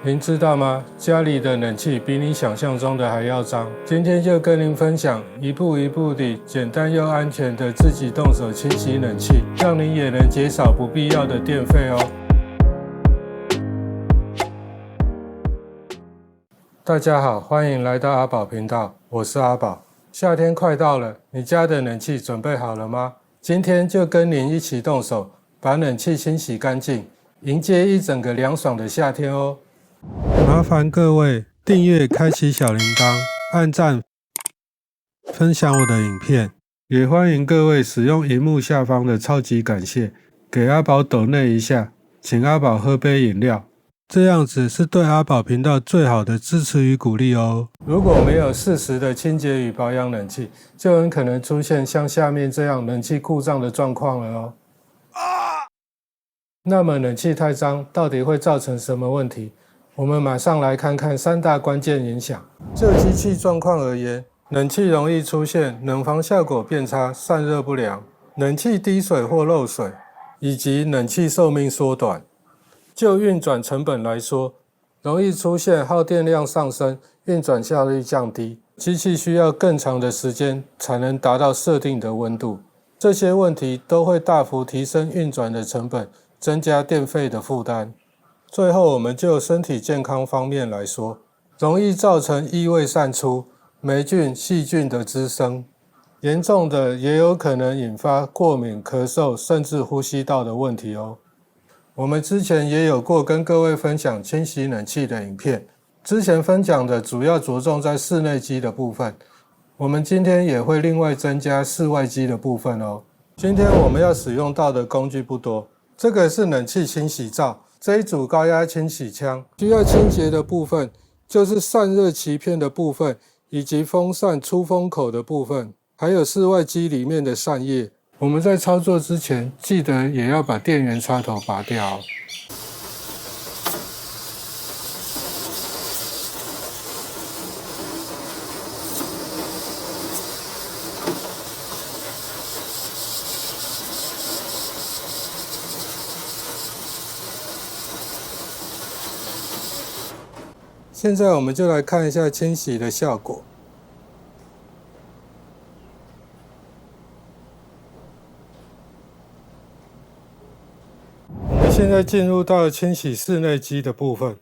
您知道吗？家里的冷气比你想象中的还要脏。今天就跟您分享一步一步地简单又安全的自己动手清洗冷气，让您也能减少不必要的电费哦。大家好，欢迎来到阿宝频道，我是阿宝。夏天快到了，你家的冷气准备好了吗？今天就跟您一起动手，把冷气清洗干净，迎接一整个凉爽的夏天哦。麻烦各位订阅、开启小铃铛、按赞、分享我的影片，也欢迎各位使用荧幕下方的超级感谢，给阿宝抖内一下，请阿宝喝杯饮料，这样子是对阿宝频道最好的支持与鼓励哦。如果没有适时的清洁与保养冷气，就很可能出现像下面这样冷气故障的状况了哦。那么冷气太脏到底会造成什么问题？我们马上来看看3大关键影响。就机器状况而言，冷气容易出现冷房效果变差、散热不良、冷气滴水或漏水，以及冷气寿命缩短。就运转成本来说，容易出现耗电量上升、运转效率降低，机器需要更长的时间才能达到设定的温度。这些问题都会大幅提升运转的成本，增加电费的负担。最后，我们就身体健康方面来说，容易造成异味散出、霉菌、细菌的滋生，严重的也有可能引发过敏、咳嗽，甚至呼吸道的问题哦。我们之前也有过跟各位分享清洗冷气的影片，之前分享的主要着重在室内机的部分，我们今天也会另外增加室外机的部分哦。今天我们要使用到的工具不多，这个是冷气清洗罩，这一组高压清洗枪，需要清洁的部分就是散热鳍片的部分，以及风扇出风口的部分，还有室外机里面的扇叶。我们在操作之前，记得也要把电源插头拔掉哦。现在我们就来看一下清洗的效果。我们现在进入到清洗室内机的部分。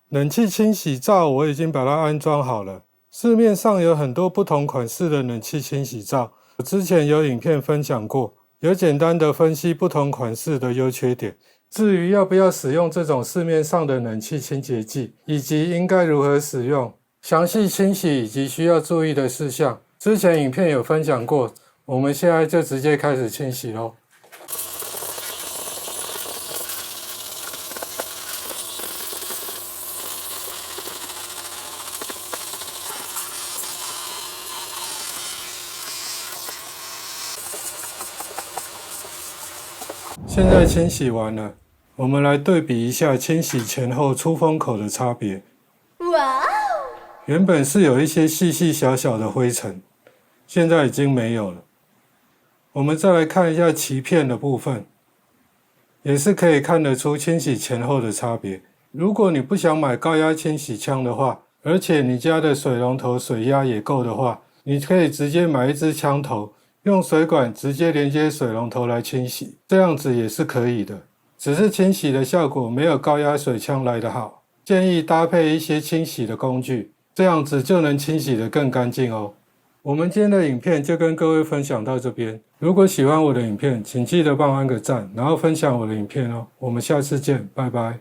冷气清洗罩我已经把它安装好了。市面上有很多不同款式的冷气清洗罩，我之前有影片分享过，有简单的分析不同款式的优缺点。至于要不要使用这种市面上的冷气清洁剂，以及应该如何使用，详细清洗以及需要注意的事项，之前影片有分享过，我们现在就直接开始清洗咯。现在清洗完了，我们来对比一下清洗前后出风口的差别。哇！原本是有一些细细小小的灰尘，现在已经没有了。我们再来看一下鳍片的部分，也是可以看得出清洗前后的差别。如果你不想买高压清洗枪的话，而且你家的水龙头水压也够的话，你可以直接买一支枪头，用水管直接连接水龙头来清洗，这样子也是可以的。只是清洗的效果没有高压水枪来得好，建议搭配一些清洗的工具，这样子就能清洗得更干净哦。我们今天的影片就跟各位分享到这边，如果喜欢我的影片，请记得帮我按个赞，然后分享我的影片哦。我们下次见，拜拜。